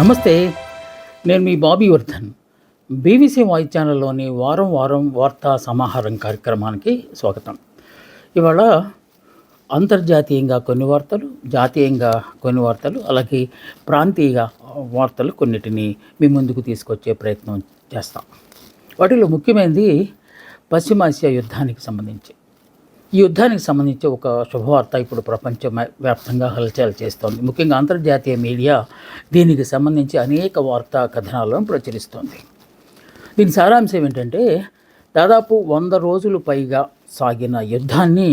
నమస్తే. నేను మీ Bobby Vardhan. BBC voice ఛానల్లోని వారం వారం వార్తా సమాహారం కార్యక్రమానికి స్వాగతం. ఇవాళ అంతర్జాతీయంగా కొన్ని వార్తలు, జాతీయంగా కొన్ని వార్తలు, అలాగే ప్రాంతీయ వార్తలు కొన్నిటిని మీ ముందుకు తీసుకొచ్చే ప్రయత్నం చేస్తాం. వాటిలో ముఖ్యమైనది పశ్చిమాసియా యుద్ధానికి సంబంధించి. ఈ యుద్ధానికి సంబంధించి ఒక శుభవార్త ఇప్పుడు ప్రపంచ వ్యాప్తంగా హల్చల్ చేస్తోంది. ముఖ్యంగా అంతర్జాతీయ మీడియా దీనికి సంబంధించి అనేక వార్తా కథనాలను ప్రచురిస్తోంది. దీని సారాంశం ఏంటంటే, దాదాపు 100 రోజులు పైగా సాగిన యుద్ధాన్ని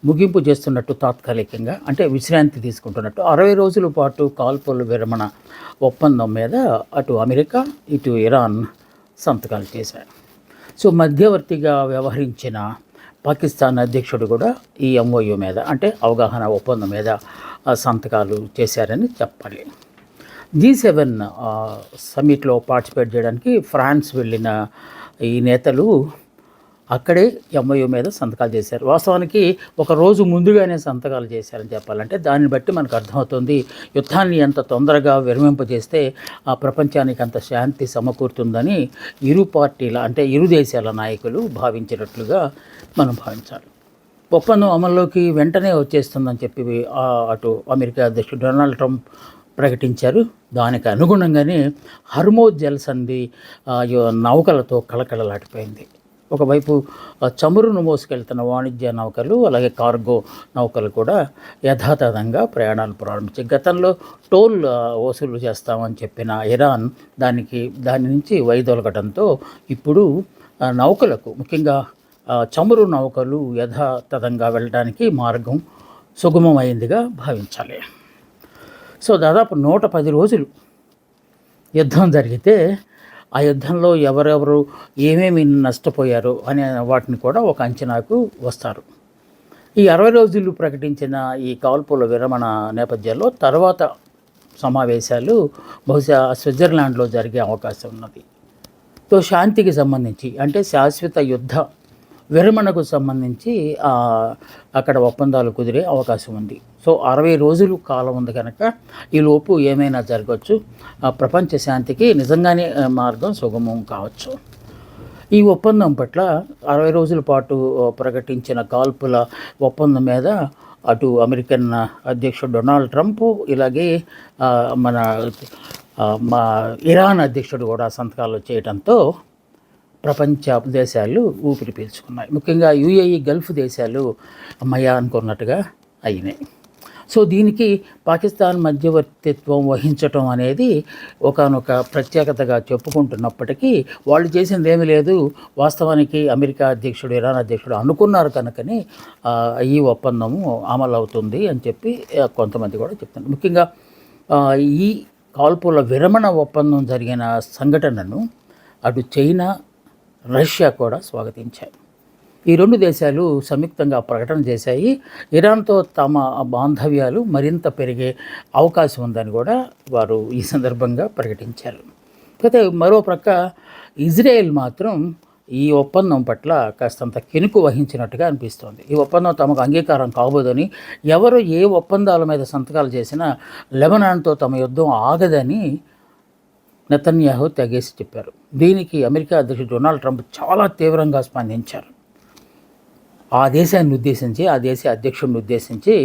ముగింపు చేస్తున్నట్టు తాత్కాలికంగా, అంటే విశ్రాంతి తీసుకుంటున్నట్టు 60 రోజుల పాటు కాల్పుల విరమణ ఒప్పందం మీద అటు అమెరికా ఇటు ఇరాన్ సంతకాలు చేశారు. సో మధ్యవర్తిగా వ్యవహరించిన పాకిస్తాన్ అధ్యక్షుడు కూడా ఈ ఎంఓయూ మీద, అంటే అవగాహన ఒప్పందం మీద సంతకాలు చేశారని చెప్పాలి. G7 సమ్మిట్లో పార్టిసిపేట్ చేయడానికి ఫ్రాన్స్ వెళ్ళిన ఈ నేతలు అక్కడే ఎంఓయూ మీద సంతకాలు చేశారు. వాస్తవానికి ఒక రోజు ముందుగానే సంతకాలు చేశారని చెప్పాలంటే, దాన్ని బట్టి మనకు అర్థమవుతుంది యుద్ధాన్ని ఎంత తొందరగా విరమింపజేస్తే ఆ ప్రపంచానికి అంత శాంతి సమకూరుతుందని ఇరు పార్టీల, అంటే ఇరు దేశాల నాయకులు భావించినట్లుగా మనం భావించాలి. ఒప్పందం అమల్లోకి వెంటనే వచ్చేస్తుందని చెప్పి అటు అమెరికా అధ్యక్షుడు డొనాల్డ్ ట్రంప్ ప్రకటించారు. దానికి అనుగుణంగానే హర్మోజ్ జలసంధి నౌకలతో కళకళలాడిపోయింది. ఒకవైపు చమురును మోసుకెళ్తున్న వాణిజ్య నౌకలు, అలాగే కార్గో నౌకలు కూడా యథాతథంగా ప్రయాణాలు ప్రారంభించాయి. గతంలో టోల్ వసూలు చేస్తామని చెప్పిన ఇరాన్ దాని నుంచి వైదొలగడంతో ఇప్పుడు నౌకలకు, ముఖ్యంగా చమురు నౌకలు యథాతథంగా వెళ్ళడానికి మార్గం సుగమమైందిగా భావించాలి. సో దాదాపు 110 రోజులు యుద్ధం జరిగితే ఆ యుద్ధంలో ఎవరెవరు ఏమేమి నష్టపోయారు అనే వాటిని కూడా ఒక అంచనాకు వస్తారు. ఈ 60 రోజులు ప్రకటించిన ఈ కాల్పుల విరమణ నేపథ్యంలో తర్వాత సమావేశాలు బహుశా స్విట్జర్లాండ్లో జరిగే అవకాశం ఉన్నది. సో శాంతికి సంబంధించి, అంటే శాశ్వత యుద్ధ విరమణకు సంబంధించి అక్కడ ఒప్పందాలు కుదిరే అవకాశం ఉంది. సో 60 రోజులు కాలం ఉంది కనుక ఈలోపు ఏమైనా జరగవచ్చు. ప్రపంచ శాంతికి నిజంగానే మార్గం సుగమం కావచ్చు. ఈ ఒప్పందం పట్ల 60 రోజుల పాటు ప్రకటించిన కాల్పుల ఒప్పందం మీద అటు అమెరికన్ అధ్యక్షుడు డొనాల్డ్ ట్రంప్, ఇలాగే మా ఇరాన్ అధ్యక్షుడు కూడా సంతకాలు చేయడంతో ప్రపంచ దేశాలు ఊపిరి పీల్చుకున్నాయి. ముఖ్యంగా యుఏఈ, గల్ఫ్ దేశాలు అమ్మయ్య అనుకున్నట్టుగా అయినాయి. సో దీనికి పాకిస్తాన్ మధ్యవర్తిత్వం వహించటం అనేది ఒకానొక ప్రత్యేకతగా చెప్పుకుంటున్నప్పటికీ వాళ్ళు చేసింది ఏమీ లేదు. వాస్తవానికి అమెరికా అధ్యక్షుడు, ఇరాన్ అధ్యక్షుడు అనుకున్నారు కనుకని ఈ ఒప్పందము అమలు అవుతుంది అని చెప్పి కొంతమంది కూడా చెప్తున్నారు. ముఖ్యంగా ఈ కాల్పుల విరమణ ఒప్పందం జరిగిన సంఘటనను అటు చైనా, రష్యా కూడా స్వాగతించాయి. ఈ 2 దేశాలు సంయుక్తంగా ప్రకటన చేశాయి. ఇరాన్తో తమ బాంధవ్యాలు మరింత పెరిగే అవకాశం ఉందని కూడా వారు ఈ సందర్భంగా ప్రకటించారు. అయితే మరో ప్రక్క ఇజ్రాయెల్ మాత్రం ఈ ఒప్పందం పట్ల కాస్తంత కెనుకు వహించినట్టుగా అనిపిస్తోంది. ఈ ఒప్పందం తమకు అంగీకారం కాబోదని, ఎవరు ఏ ఒప్పందాల మీద సంతకాలు చేసినా లెబనాన్తో తమ యుద్ధం ఆగదని నెతన్యాహు తెగేసి చెప్పారు. దీనికి అమెరికా అధ్యక్షుడు డొనాల్డ్ ట్రంప్ చాలా తీవ్రంగా స్పందించారు. ఆ దేశాన్ని ఉద్దేశించి, ఆ దేశ అధ్యక్షుడిని ఉద్దేశించి,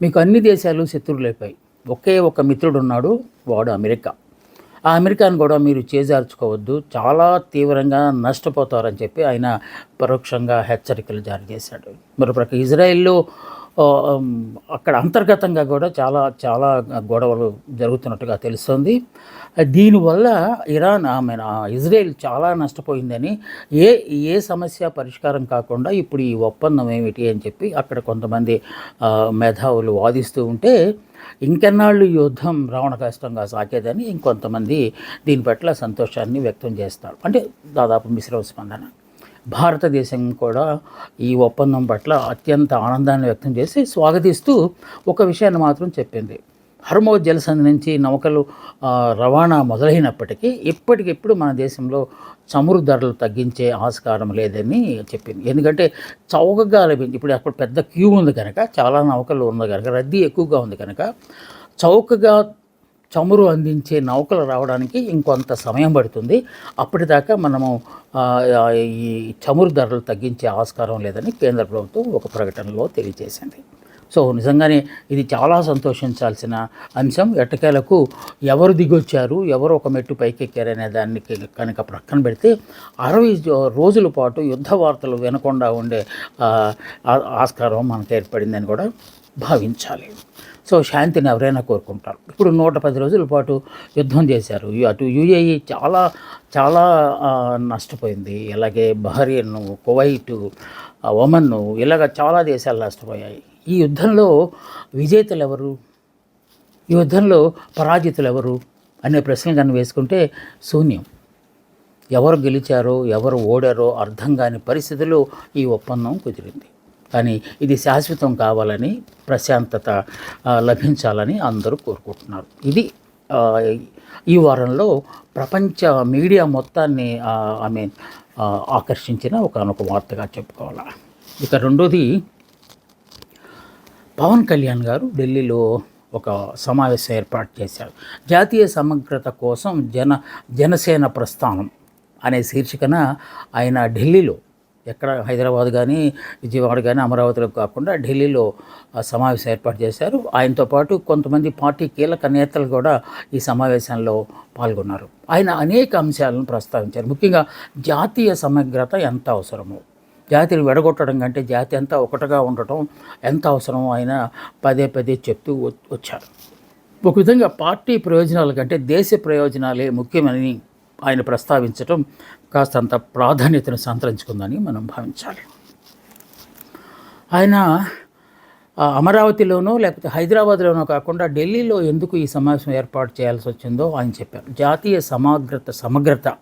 మీకు అన్ని దేశాలు శత్రువులైపోయి ఒకే ఒక మిత్రుడు ఉన్నాడు, వాడు అమెరికా. ఆ అమెరికాను కూడా మీరు చేజార్చుకోవద్దు, చాలా తీవ్రంగా నష్టపోతారని చెప్పి ఆయన పరోక్షంగా హెచ్చరికలు జారీ చేశాడు. మరోప్రక్క ఇజ్రాయెల్లో అక్కడ అంతర్గతంగా కూడా చాలా చాలా గొడవలు జరుగుతున్నట్టుగా తెలుస్తుంది. దీనివల్ల ఇజ్రాయెల్ చాలా నష్టపోయిందని, ఏ సమస్య పరిష్కారం కాకుండా ఇప్పుడు ఈ ఒప్పందం ఏమిటి అని చెప్పి అక్కడ కొంతమంది మేధావులు వాదిస్తూ ఉంటే, ఇంకెన్నాళ్ళు యుద్ధం రావణ కష్టంగా సాగేదని ఇంకొంతమంది దీని పట్ల సంతోషాన్ని వ్యక్తం చేస్తారు. అంటే దాదాపు మిశ్రమ స్పందన. భారతదేశం కూడా ఈ ఒప్పందం పట్ల అత్యంత ఆనందాన్ని వ్యక్తం చేసి స్వాగతిస్తూ ఒక విషయాన్ని మాత్రం చెప్పింది. హర్మోజ్ జలసంధి నుంచి నౌకలు రవాణా మొదలైనప్పటికీ ఇప్పటికిప్పుడు మన దేశంలో చమురు ధరలు తగ్గించే ఆస్కారం లేదని చెప్పింది. ఎందుకంటే చౌకగా లభించి, ఇప్పుడు అక్కడ పెద్ద క్యూ ఉంది కనుక, చాలా నౌకలు ఉంది కనుక, రద్దీ ఎక్కువగా ఉంది కనుక చౌకగా చమురు అందించే నౌకలు రావడానికి ఇంకొంత సమయం పడుతుంది. అప్పటిదాకా మనము ఈ చమురు ధరలు తగ్గించే ఆస్కారం లేదని కేంద్ర ప్రభుత్వం ఒక ప్రకటనలో తెలియజేసింది. సో నిజంగానే ఇది చాలా సంతోషించాల్సిన అంశం. ఎట్టకేలకు ఎవరు దిగొచ్చారు, ఎవరు ఒక మెట్టు పైకెక్కారనే దాన్ని కనుక ప్రక్కన పెడితే 60 రోజుల పాటు యుద్ధ వార్తలు వినకుండా ఉండే ఆస్కారం మనకు ఏర్పడిందని కూడా భావించాలి. సో శాంతిని ఎవరైనా కోరుకుంటారు. ఇప్పుడు 110 రోజుల పాటు యుద్ధం చేశారు. అటు యుఏఈ చాలా చాలా నష్టపోయింది. అలాగే బహ్రెయిన్, కువైట్, ఒమన్ ఇలాగ చాలా దేశాలు నష్టపోయాయి. ఈ యుద్ధంలో విజేతలు ఎవరు, ఈ యుద్ధంలో పరాజితులు ఎవరు అనే ప్రశ్నలు కానీ వేసుకుంటే శూన్యం. ఎవరు గెలిచారో ఎవరు ఓడారో అర్థం కాని పరిస్థితుల్లో ఈ ఒప్పందం కుదిరింది. కానీ ఇది శాశ్వతం కావాలని, ప్రశాంతత లభించాలని అందరూ కోరుకుంటున్నారు. ఇది ఈ వారంలో ప్రపంచ మీడియా మొత్తాన్ని ఆకర్షించిన ఒకనొక వార్తగా చెప్పుకోవాలి. ఇక రెండోది, పవన్ కళ్యాణ్ గారు ఢిల్లీలో ఒక సమావేశం ఏర్పాటు చేశారు. జాతీయ సమగ్రత కోసం జనసేన ప్రస్థానం అనే శీర్షికన ఆయన ఢిల్లీలో, ఎక్కడ హైదరాబాద్ కానీ విజయవాడ కానీ అమరావతిలో కాకుండా ఢిల్లీలో సమావేశం ఏర్పాటు చేశారు. ఆయనతో పాటు కొంతమంది పార్టీ కీలక నేతలు కూడా ఈ సమావేశంలో పాల్గొన్నారు. ఆయన అనేక అంశాలను ప్రస్తావించారు. ముఖ్యంగా జాతీయ సమగ్రత ఎంత అవసరమో, జాతిని విడగొట్టడం కంటే జాతి అంతా ఒకటిగా ఉండటం ఎంత అవసరమో ఆయన పదే పదే చెప్తూ వచ్చారు. ఒక విధంగా పార్టీ ప్రయోజనాల కంటే దేశ ప్రయోజనాలే ముఖ్యమని ఆయన ప్రస్తావించడం కాస్తంత ప్రాధాన్యతను సంతరించుకుందని మనం భావించాలి. ఆయన అమరావతిలోనో లేకపోతే హైదరాబాద్లోనో కాకుండా ఢిల్లీలో ఎందుకు ఈ సమావేశం ఏర్పాటు చేయాల్సి వచ్చిందో ఆయన చెప్పారు. జాతీయ సమగ్రత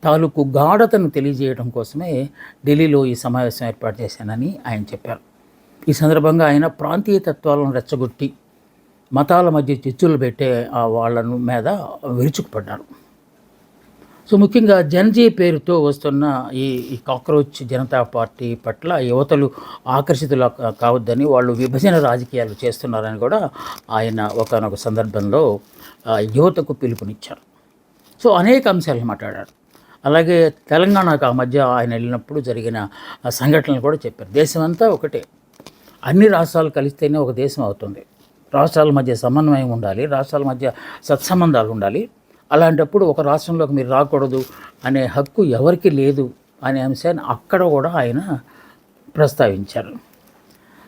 తాలూకు గాఢతను తెలియజేయడం కోసమే ఢిల్లీలో ఈ సమావేశం ఏర్పాటు చేశానని ఆయన చెప్పారు. ఈ సందర్భంగా ఆయన ప్రాంతీయ తత్వాలను రెచ్చగొట్టి మతాల మధ్య చిచ్చులు పెట్టే వాళ్ళను మీద విరుచుకుపడ్డారు. సో ముఖ్యంగా జనజీ పేరుతో వస్తున్న ఈ కాక్రోచ్ జనతా పార్టీ పట్ల యువతలు ఆకర్షితులు కావద్దని, వాళ్ళు విభజన రాజకీయాలు చేస్తున్నారని కూడా ఆయన ఒకానొక సందర్భంలో యువతకు పిలుపునిచ్చారు. సో అనేక అంశాలను మాట్లాడారు. అలాగే తెలంగాణకు ఆ మధ్య ఆయన వెళ్ళినప్పుడు జరిగిన సంఘటనలు కూడా చెప్పారు. దేశం అంతా ఒకటే, అన్ని రాష్ట్రాలు కలిస్తేనే ఒక దేశం అవుతుంది. రాష్ట్రాల మధ్య సమన్వయం ఉండాలి, రాష్ట్రాల మధ్య సత్సంబంధాలు ఉండాలి. అలాంటప్పుడు ఒక రాష్ట్రంలోకి మీరు రాకూడదు అనే హక్కు ఎవరికి లేదు అనే అంశాన్ని అక్కడ కూడా ఆయన ప్రస్తావించారు.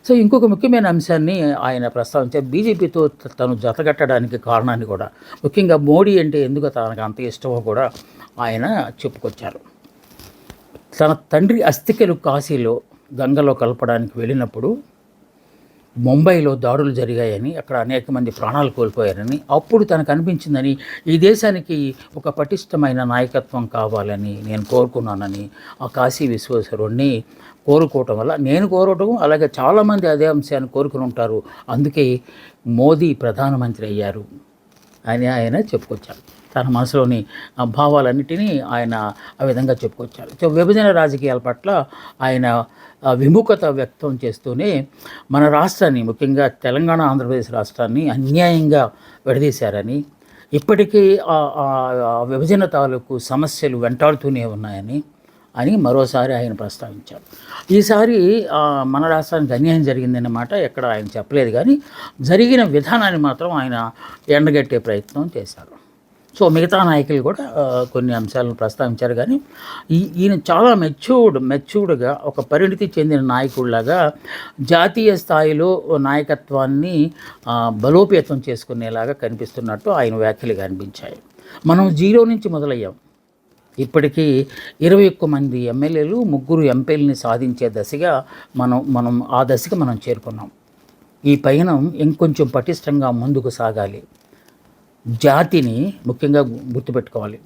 సో ఇంకొక ముఖ్యమైన అంశాన్ని ఆయన ప్రస్తావించారు. బీజేపీతో తను జతగట్టడానికి కారణాన్ని కూడా, ముఖ్యంగా మోడీ అంటే ఎందుకు తనకు అంత ఇష్టమో కూడా ఆయన చెప్పుకొచ్చారు. తన తండ్రి అస్థికలు కాశీలో గంగలో కలపడానికి వెళ్ళినప్పుడు ముంబైలో దాడులు జరిగాయని, అక్కడ అనేక మంది ప్రాణాలు కోల్పోయారని, అప్పుడు తనకు అనిపించిందని ఈ దేశానికి ఒక పటిష్టమైన నాయకత్వం కావాలని నేను కోరుకున్నానని, ఆ కాశీ విశ్వేశ్వరుణ్ణి కోరుకోవటం వల్ల, నేను కోరటం అలాగే చాలామంది అదే అంశాన్ని కోరుకుని ఉంటారు, అందుకే మోదీ ప్రధానమంత్రి అయ్యారు అని ఆయన చెప్పుకొచ్చారు. తన మనసులోని భావాలన్నిటినీ ఆయన ఆ విధంగా చెప్పుకొచ్చారు. సో విభజన రాజకీయాల పట్ల ఆయన విముఖత వ్యక్తం చేస్తూనే మన రాష్ట్రాన్ని, ముఖ్యంగా తెలంగాణ ఆంధ్రప్రదేశ్ రాష్ట్రాన్ని అన్యాయంగా విడదీశారని, ఇప్పటికీ విభజన తాలూకు సమస్యలు వెంటాడుతూనే ఉన్నాయని మరోసారి ఆయన ప్రస్తావించారు. ఈసారి మన రాష్ట్రానికి అన్యాయం జరిగిందన్నమాట ఎక్కడ ఆయన చెప్పలేదు, కానీ జరిగిన విధానాన్ని మాత్రం ఆయన ఎండగట్టే ప్రయత్నం చేశారు. సో మిగతా నాయకులు కూడా కొన్ని అంశాలను ప్రస్తావించారు. కానీ ఈయన చాలా మెచ్యూర్డ్గా ఒక పరిణితి చెందిన నాయకుడిలాగా జాతీయ స్థాయిలో నాయకత్వాన్ని బలోపేతం చేసుకునేలాగా కనిపిస్తున్నట్టు ఆయన వ్యాఖ్యలు కనిపించాయి. మనం 0 నుంచి మొదలయ్యాం. ఇప్పటికీ 21 మంది ఎమ్మెల్యేలు, 3 ఎంపీలని సాధించే దశగా మనం ఆ దశకి మనం చేరుకున్నాం. ఈ పయనం ఇంకొంచెం పటిష్టంగా ముందుకు సాగాలి. జాతిని ముఖ్యంగా గుర్తుపెట్టుకోవాలి.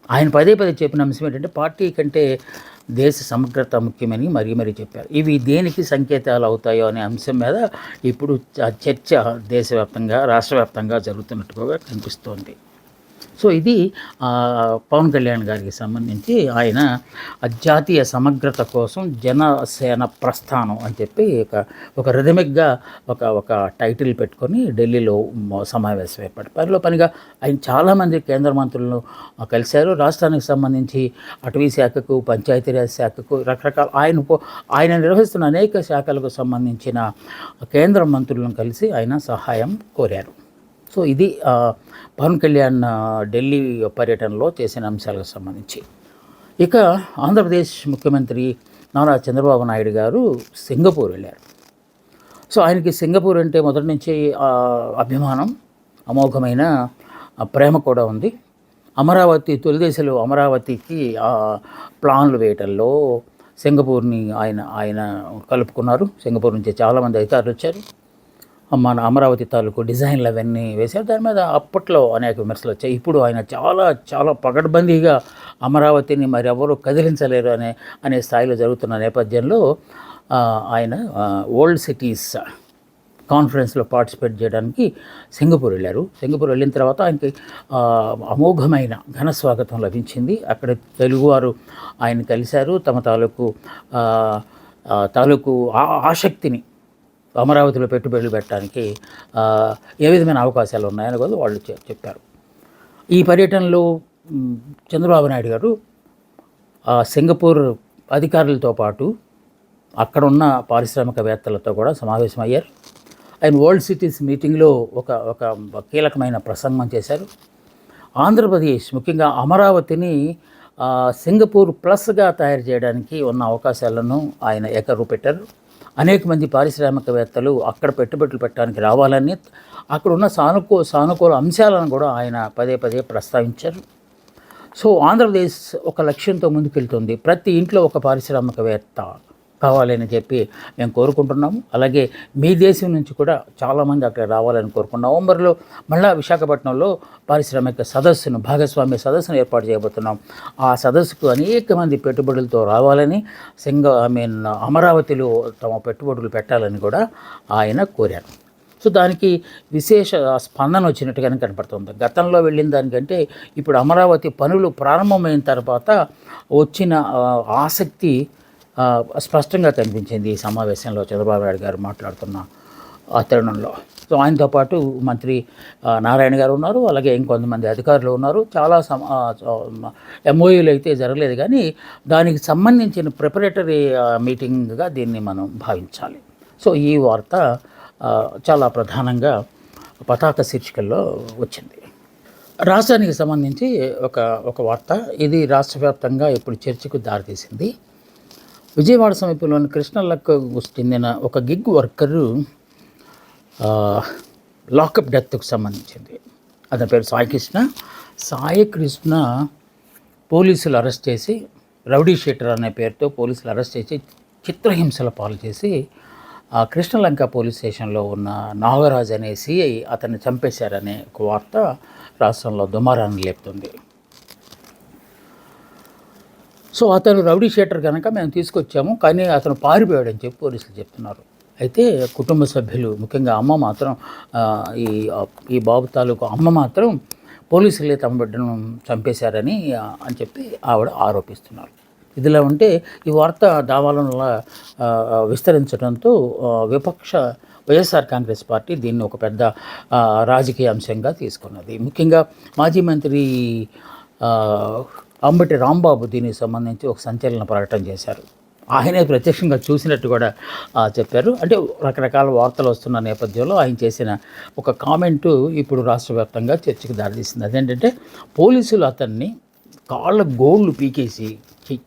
ఆయన పదే చెప్పిన అంశం ఏంటంటే పార్టీ కంటే దేశ సమగ్రత ముఖ్యమని మరీ చెప్పారు. ఇవి దేనికి సంకేతాలు అవుతాయో అనే అంశం మీద ఇప్పుడు చర్చ దేశవ్యాప్తంగా, రాష్ట్ర వ్యాప్తంగా జరుగుతున్నట్టుగా కనిపిస్తోంది. సో ఇది పవన్ కళ్యాణ్ గారికి సంబంధించి ఆయన జాతీయ సమగ్రత కోసం జనసేన ప్రస్థానం అని చెప్పి ఒక రిథమిక్గా ఒక టైటిల్ పెట్టుకొని ఢిల్లీలో సమావేశం ఏర్పాటు. పనిలో పనిగా ఆయన చాలామంది కేంద్ర మంత్రులను కలిశారు. రాష్ట్రానికి సంబంధించి అటవీ శాఖకు, పంచాయతీరాజ్ శాఖకు, రకరకాల ఆయన నిర్వహిస్తున్న అనేక శాఖలకు సంబంధించిన కేంద్ర మంత్రులను కలిసి ఆయన సహాయం కోరారు. సో ఇది పవన్ కళ్యాణ్ ఢిల్లీ పర్యటనలో చేసిన అంశాలకు సంబంధించి. ఇక ఆంధ్రప్రదేశ్ ముఖ్యమంత్రి నారా చంద్రబాబు నాయుడు గారు సింగపూర్ వెళ్ళారు. సో ఆయనకి సింగపూర్ అంటే మొదటి నుంచి అభిమానం, అమోఘమైన ప్రేమ కూడా ఉంది. అమరావతి తొలిదశలో అమరావతికి ప్లాన్లు వేయటంలో సింగపూర్ని ఆయన కలుపుకున్నారు. సింగపూర్ నుంచి చాలామంది అధికారులు వచ్చారు. మన అమరావతి తాలూకు డిజైన్లు అవన్నీ వేశారు. దాని మీద అప్పట్లో అనేక విమర్శలు వచ్చాయి. ఇప్పుడు ఆయన చాలా పకడ్బందీగా అమరావతిని మరి ఎవరు కదిలించలేరు అనే స్థాయిలో జరుగుతున్న నేపథ్యంలో ఆయన వరల్డ్ సిటీస్ కాన్ఫరెన్స్లో పార్టిసిపేట్ చేయడానికి సింగపూర్ వెళ్ళారు. సింగపూర్ వెళ్ళిన తర్వాత ఆయనకి అమోఘమైన ఘన స్వాగతం లభించింది. అక్కడ తెలుగువారు ఆయన కలిశారు. తమ తాలూకు ఆసక్తిని అమరావతిలో పెట్టుబడులు పెట్టడానికి ఏ విధమైన అవకాశాలు ఉన్నాయని కూడా వాళ్ళు చెప్పారు. ఈ పర్యటనలో చంద్రబాబు నాయుడు గారు సింగపూర్ అధికారులతో పాటు అక్కడున్న పారిశ్రామికవేత్తలతో కూడా సమావేశమయ్యారు. ఆయన వరల్డ్ సిటీస్ మీటింగ్లో ఒక కీలకమైన ప్రసంగం చేశారు. ఆంధ్రప్రదేశ్ ముఖ్యంగా అమరావతిని సింగపూర్ ప్లస్గా తయారు చేయడానికి ఉన్న అవకాశాలను ఆయన ఏకరువు పెట్టారు. అనేక మంది పారిశ్రామికవేత్తలు అక్కడ పెట్టుబడులు పెట్టడానికి రావాలని, అక్కడ ఉన్న సానుకూల అంశాలను కూడా ఆయన పదే ప్రస్తావించారు. సో ఆంధ్రప్రదేశ్ ఒక లక్ష్యంతో ముందుకెళ్తుంది. ప్రతి ఇంట్లో ఒక పారిశ్రామికవేత్త కావాలని చెప్పి మేము కోరుకుంటున్నాము. అలాగే మీ దేశం నుంచి కూడా చాలామంది అక్కడ రావాలని కోరుకున్నాం. నవంబర్లో మళ్ళీ విశాఖపట్నంలో పారిశ్రామిక భాగస్వామ్య సదస్సును ఏర్పాటు చేయబోతున్నాం. ఆ సదస్సుకు అనేక మంది పెట్టుబడులతో రావాలని, అమరావతిలో తమ పెట్టుబడులు పెట్టాలని కూడా ఆయన కోరారు. సో దానికి విశేష స్పందన వచ్చినట్టుగానే కనపడుతుంది. గతంలో వెళ్ళిన దానికంటే ఇప్పుడు అమరావతి పనులు ప్రారంభమైన తర్వాత వచ్చిన ఆసక్తి స్పష్టంగా కనిపించింది ఈ సమావేశంలో చంద్రబాబు నాయుడు గారు మాట్లాడుతున్న ఆ తరుణంలో. సో ఆయనతో పాటు మంత్రి నారాయణ గారు ఉన్నారు. అలాగే ఇంకొంతమంది అధికారులు ఉన్నారు. చాలా ఎంఓయూలు అయితే జరగలేదు, కానీ దానికి సంబంధించిన ప్రిపరేటరీ మీటింగ్గా దీన్ని మనం భావించాలి. సో ఈ వార్త చాలా ప్రధానంగా పతాక శీర్షికల్లో వచ్చింది. రాష్ట్రానికి సంబంధించి ఒక వార్త, ఇది రాష్ట్ర వ్యాప్తంగా ఇప్పుడు చర్చకు దారితీసింది. విజయవాడ సమీపంలోని కృష్ణలకు చెందిన ఒక గిగ్ వర్కరు లాకప్ డెత్కు సంబంధించింది. అతని పేరు సాయికృష్ణ పోలీసులు అరెస్ట్ చేసి, రౌడీ షీటర్ అనే పేరుతో పోలీసులు అరెస్ట్ చేసి చిత్రహింసల పాలు చేసి కృష్ణలంక పోలీస్ స్టేషన్లో ఉన్న నాగరాజ్ అనే సిఐ అతన్ని చంపేశారనే ఒక వార్త రాష్ట్రంలో దుమారాన్ని లేపుతుంది. సో అతను రౌడీ షీటర్ కనుక మేము తీసుకొచ్చాము, కానీ అతను పారిపోయాడని చెప్పి పోలీసులు చెప్తున్నారు. అయితే కుటుంబ సభ్యులు, ముఖ్యంగా అమ్మ మాత్రం, ఈ బాబు తాలూకు అమ్మ మాత్రం పోలీసులే తమ బిడ్డను చంపేశారని చెప్పి ఆవిడ ఆరోపిస్తున్నారు. ఇదిలా ఉంటే ఈ వార్త దావాలను విస్తరించడంతో విపక్ష వైఎస్ఆర్ కాంగ్రెస్ పార్టీ దీన్ని ఒక పెద్ద రాజకీయ అంశంగా తీసుకున్నది. ముఖ్యంగా మాజీ మంత్రి అంబటి రాంబాబు దీనికి సంబంధించి ఒక సంచలన ప్రకటన చేశారు. ఆయనే ప్రత్యక్షంగా చూసినట్టు కూడా చెప్పారు. అంటే రకరకాల వార్తలు వస్తున్న నేపథ్యంలో ఆయన చేసిన ఒక కామెంటు ఇప్పుడు రాష్ట్ర వ్యాప్తంగా చర్చకు దారితీసింది. అదేంటంటే పోలీసులు అతన్ని కాళ్ళ గోళ్ళు పీకేసి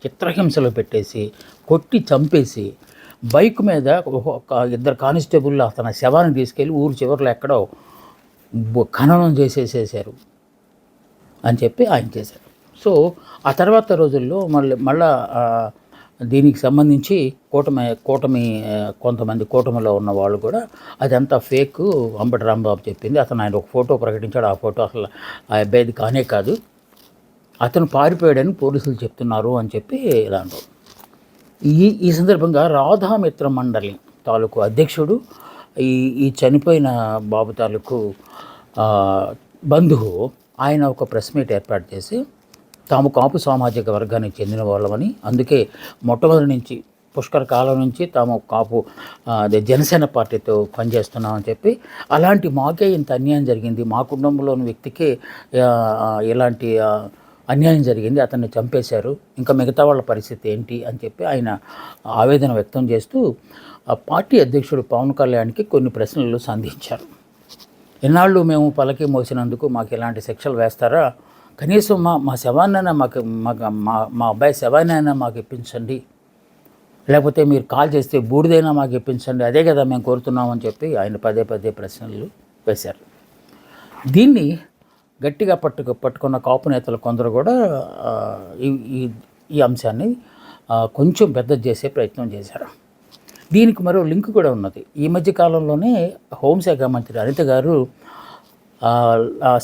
చిత్రహింసలు పెట్టేసి కొట్టి చంపేసి బైక్ మీద ఇద్దరు కానిస్టేబుల్ అతని శవాన్ని తీసుకెళ్ళి ఊరు చివరిలో ఎక్కడో ఖననం చేసేసేసారు అని చెప్పి ఆయన చేశారు. సో ఆ తర్వాత రోజుల్లో మళ్ళా దీనికి సంబంధించి కూటమి కొంతమంది కూటమిలో ఉన్న వాళ్ళు కూడా అదంతా ఫేక్, అంబటి రాంబాబు చెప్పింది. ఆయన ఒక ఫోటో ప్రకటించాడు. ఆ ఫోటో అసలు ఆ అబ్బాయిది కానే కాదు, అతను పారిపోయాడని పోలీసులు చెప్తున్నారు అని చెప్పి ఇలా అంటారు. ఈ సందర్భంగా రాధామిత్ర మండలి తాలూకు అధ్యక్షుడు, ఈ చనిపోయిన బాబు తాలూకు బంధువు, ఆయన ఒక ప్రెస్ మీట్ ఏర్పాటు చేసి తాము కాపు సామాజిక వర్గానికి చెందిన వాళ్ళమని, అందుకే మొట్టమొదటి నుంచి పుష్కర కాలం నుంచి తాము కాపు అదే జనసేన పార్టీతో పనిచేస్తున్నామని చెప్పి, అలాంటి మాకే ఇంత అన్యాయం జరిగింది, మా కుటుంబంలోని వ్యక్తికే ఇలాంటి అన్యాయం జరిగింది, అతన్ని చంపేశారు, ఇంకా మిగతా వాళ్ళ పరిస్థితి ఏంటి అని చెప్పి ఆయన ఆవేదన వ్యక్తం చేస్తూ ఆ పార్టీ అధ్యక్షుడు పవన్ కళ్యాణ్కి కొన్ని ప్రశ్నలు సంధించారు. ఎన్నాళ్ళు మేము పలకి మోసినందుకు మాకు ఇలాంటి శిక్షలు వేస్తారా, కనీసం మా శవాన్నైనా మా అబ్బాయి శవాన్నైనా మాకు ఇప్పించండి, లేకపోతే మీరు కాల్ చేస్తే బూడిదైనా మాకు ఇప్పించండి, అదే కదా మేము కోరుతున్నామని చెప్పి ఆయన పదే పదే ప్రశ్నలు వేశారు. దీన్ని గట్టిగా పట్టుకున్న కాపు నేతలు కొందరు కూడా ఈ అంశాన్ని కొంచెం పెద్ద చేసే ప్రయత్నం చేశారు. దీనికి మరో లింక్ కూడా ఉన్నది. ఈ మధ్య కాలంలోనే హోంశాఖ మంత్రి అనిత గారు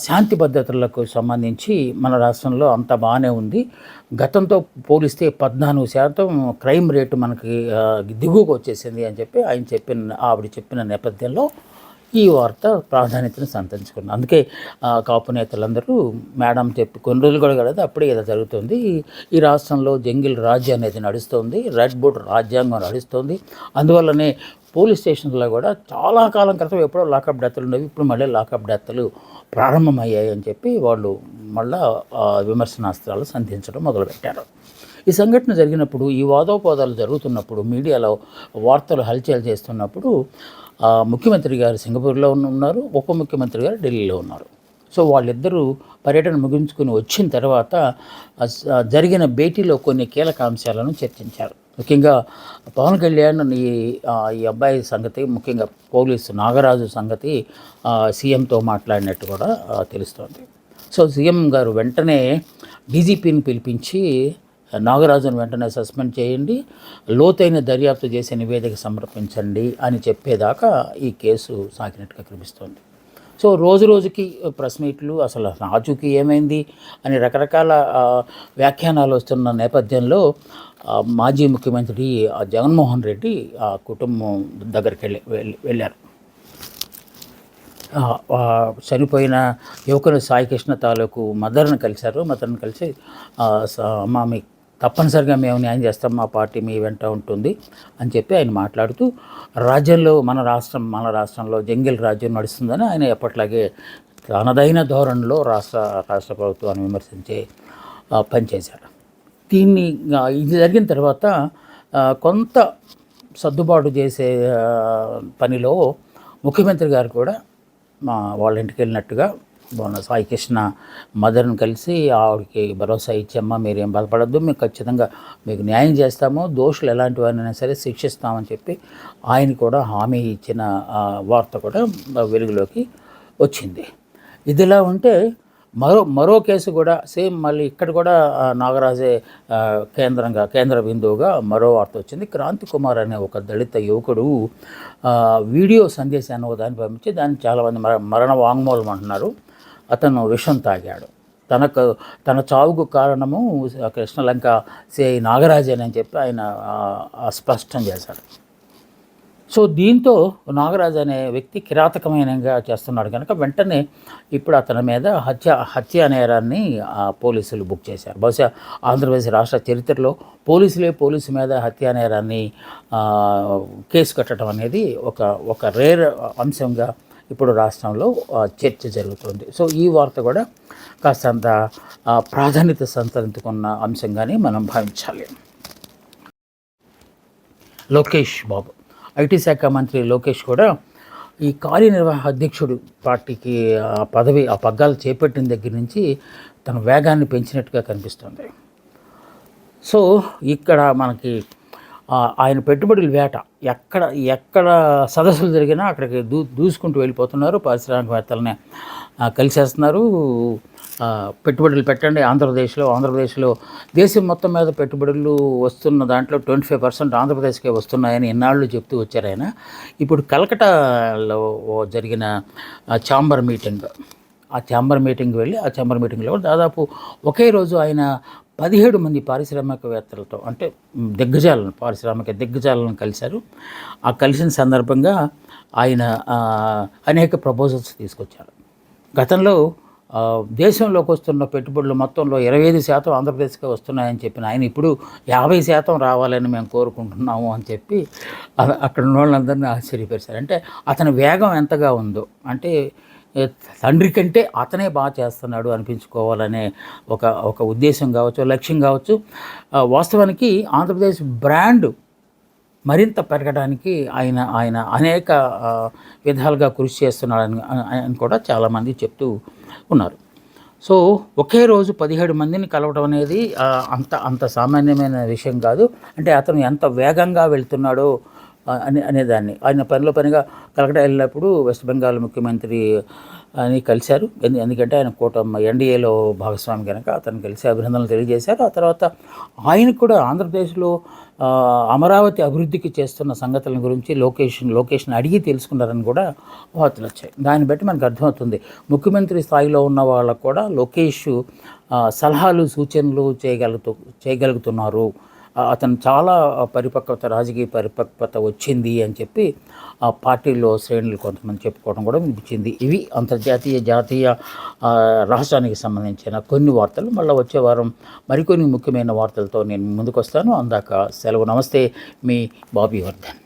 శాంతి భద్రతలకు సంబంధించి మన రాష్ట్రంలో అంత బాగానే ఉంది, గతంతో పోలిస్తే 14% క్రైమ్ రేటు మనకి దిగువకు వచ్చేసింది అని చెప్పి ఆవిడ చెప్పిన నేపథ్యంలో ఈ వార్త ప్రాధాన్యతను సంతరించుకుంది. అందుకే కాపు నేతలందరూ మేడం చెప్పి కొన్ని రోజులు కూడా కదా అప్పుడే ఇలా జరుగుతుంది, ఈ రాష్ట్రంలో జంగిల్ రాజ్యం అనేది నడుస్తుంది, రెడ్ బోర్డ్ రాజ్యాంగం నడుస్తుంది, అందువల్లనే పోలీస్ స్టేషన్లో కూడా చాలా కాలం క్రితం ఎప్పుడో లాకప్ డెత్తులు ఉండేవి, ఇప్పుడు మళ్ళీ లాకప్ డెత్తులు ప్రారంభమయ్యాయి అని చెప్పి వాళ్ళు మళ్ళా విమర్శనాస్త్రాలు సంధించడం మొదలుపెట్టారు. ఈ సంఘటన జరిగినప్పుడు, ఈ వాదోపవాదాలు జరుగుతున్నప్పుడు, మీడియాలో వార్తలు హల్చల్ చేస్తున్నప్పుడు ముఖ్యమంత్రి గారు సింగపూర్లో ఉన్నారు, ఉప ముఖ్యమంత్రి గారు ఢిల్లీలో ఉన్నారు. సో వాళ్ళిద్దరూ పర్యటన ముగించుకుని వచ్చిన తర్వాత జరిగిన భేటీలో కొన్ని కీలక అంశాలను చర్చించారు. ముఖ్యంగా పవన్ కళ్యాణ్ ఈ అబ్బాయి సంగతి, ముఖ్యంగా పోలీసు నాగరాజు సంగతి సీఎంతో మాట్లాడినట్టు కూడా తెలుస్తోంది. సో సీఎం గారు వెంటనే డీజీపీని పిలిపించి నాగరాజును వెంటనే సస్పెండ్ చేయండి, లోతైన దర్యాప్తు చేసే నివేదిక సమర్పించండి అని చెప్పేదాకా ఈ కేసు సాగినట్టుగా కనిపిస్తోంది. సో రోజు రోజుకి ప్రెస్ మీట్లు, అసలు రాజుకి ఏమైంది అని రకరకాల వ్యాఖ్యానాలు వస్తున్న నేపథ్యంలో మాజీ ముఖ్యమంత్రి జగన్మోహన్ రెడ్డి ఆ కుటుంబం దగ్గరికి వెళ్ళారు. చనిపోయిన యువకుని సాయికృష్ణ తాలూకు మదర్ని కలిశారు. మదర్ని కలిసి అమ్మ మీకు తప్పనిసరిగా మేము న్యాయం చేస్తాం, మా పార్టీ మీ వెంట ఉంటుంది అని చెప్పి ఆయన మాట్లాడుతూ రాజ్యంలో మన రాష్ట్రంలో జంగిల్ రాజ్యం నడుస్తుందని ఆయన ఎప్పట్లాగే తనదైన ధోరణిలో రాష్ట్ర ప్రభుత్వాన్ని విమర్శించే పనిచేశారు. ఇది జరిగిన తర్వాత కొంత సర్దుబాటు చేసే పనిలో ముఖ్యమంత్రి గారు కూడా వాళ్ళ ఇంటికి వెళ్ళినట్టుగా సాయికృష్ణ మదర్ని కలిసి ఆవిడకి భరోసా ఇచ్చమ్మా, మీరేం బాధపడద్దు, మేము ఖచ్చితంగా మీకు న్యాయం చేస్తాము, దోషులు ఎలాంటి వారినైనా సరే శిక్షిస్తామని చెప్పి ఆయన కూడా హామీ ఇచ్చిన వార్త కూడా వెలుగులోకి వచ్చింది. ఇదిలా ఉంటే మరో కేసు కూడా సేమ్ మళ్ళీ ఇక్కడ కూడా నాగరాజే కేంద్ర బిందువుగా మరో వార్త వచ్చింది. క్రాంతి కుమార్ అనే ఒక దళిత యువకుడు వీడియో సందేశాన్ని దాన్ని పంపించి దాన్ని చాలామంది మరణ వాంగ్మూలం అంటున్నారు. అతను విషం తాగాడు, తన చావుకు కారణము కృష్ణలంక సిఐ నాగరాజన్ అని చెప్పి ఆయన స్పష్టం చేశాడు. సో దీంతో నాగరాజు అనే వ్యక్తి కిరాతకమైనగా చేస్తున్నాడు కనుక వెంటనే ఇప్పుడు అతని మీద హత్యా నేరాన్ని పోలీసులు బుక్ చేశారు. బహుశా ఆంధ్రప్రదేశ్ రాష్ట్ర చరిత్రలో పోలీసు మీద హత్యా నేరాన్ని కేసు కట్టడం అనేది ఒక రేర్ అంశంగా ఇప్పుడు రాష్ట్రంలో చర్చ జరుగుతుంది. సో ఈ వార్త కూడా కాస్తంత ప్రాధాన్యత సంతరించుకున్న అంశంగానే మనం భావించాలి. లోకేష్ బాబు, ఐటీ శాఖ మంత్రి లోకేష్ కూడా ఈ కార్యనిర్వాహక అధ్యక్షుడు పార్టీకి ఆ పగ్గాలు చేపట్టిన దగ్గర నుంచి తన వేగాన్ని పెంచినట్టుగా కనిపిస్తుంది. సో ఇక్కడ మనకి ఆయన పెట్టుబడుల వేట ఎక్కడ సదస్సులు జరిగినా అక్కడికి దూసుకుంటూ వెళ్ళిపోతున్నారు, పారిశ్రామికవేత్తలనే కలిసేస్తున్నారు. పెట్టుబడులు పెట్టండి ఆంధ్రప్రదేశ్లో దేశం మొత్తం మీద పెట్టుబడులు వస్తున్న దాంట్లో 25% ఆంధ్రప్రదేశ్కే వస్తున్నాయని ఎన్నాళ్ళు చెప్తూ వచ్చారు ఆయన. ఇప్పుడు కలకటాలో జరిగిన ఛాంబర్ మీటింగ్ వెళ్ళి ఆ ఛాంబర్ మీటింగ్లో దాదాపు ఒకే రోజు ఆయన 17 మంది పారిశ్రామికవేత్తలతో, అంటే పారిశ్రామిక దిగ్గజాలను కలిశారు. ఆ కలిసిన సందర్భంగా ఆయన అనేక ప్రపోజల్స్ తీసుకొచ్చారు. గతంలో దేశంలోకి వస్తున్న పెట్టుబడులు మొత్తంలో 25% ఆంధ్రప్రదేశ్కే వస్తున్నాయని చెప్పిన ఆయన ఇప్పుడు 50% రావాలని మేము కోరుకుంటున్నాము అని చెప్పి అక్కడ ఉన్న వాళ్ళందరినీ ఆశ్చర్యపరిచారు. అంటే అతని వేగం ఎంతగా ఉందో, అంటే తండ్రి కంటే అతనే బాగా చేస్తున్నాడు అనిపించుకోవాలనే ఒక ఒక ఉద్దేశం కావచ్చు, లక్ష్యం కావచ్చు. వాస్తవానికి ఆంధ్రప్రదేశ్ బ్రాండ్ మరింత పెరగడానికి ఆయన ఆయన అనేక విధాలుగా కృషి చేస్తున్నాడని అని కూడా చాలామంది చెప్తూ ఉన్నారు. సో ఒకే రోజు 17 మందిని కలవడం అనేది అంత సామాన్యమైన విషయం కాదు. అంటే అతను ఎంత వేగంగా వెళ్తున్నాడో అనేదాన్ని ఆయన పనిలో పనిగా కలకటా వెళ్ళినప్పుడు వెస్ట్ బెంగాల్ ముఖ్యమంత్రి అని కలిశారు. ఎందుకంటే ఆయన కూటమి ఎన్డీఏలో భాగస్వామి కనుక అతను కలిసి అభినందనలు తెలియజేశారు. ఆ తర్వాత ఆయన కూడా ఆంధ్రప్రదేశ్లో అమరావతి అభివృద్ధికి చేస్తున్న సంగతుల గురించి లోకేష్ని అడిగి తెలుసుకున్నారని కూడా వార్తలు వచ్చాయి. దాన్ని బట్టి మనకు అర్థమవుతుంది ముఖ్యమంత్రి స్థాయిలో ఉన్న వాళ్ళకు కూడా లోకేష్ సలహాలు సూచనలు చేయగలుగుతున్నారు. అతను చాలా రాజకీయ పరిపక్వత వచ్చింది అని చెప్పి ఆ పార్టీలో శ్రేణులు కొంతమంది చెప్పుకోవడం కూడా వినిపించింది. ఇవి అంతర్జాతీయ జాతీయ రాష్ట్రానికి సంబంధించిన కొన్ని వార్తలు. మళ్ళీ వచ్చే వారం మరికొన్ని ముఖ్యమైన వార్తలతో నేను ముందుకు వస్తాను. అందాక సెలవు. నమస్తే, మీ బాబీ వర్ధన్.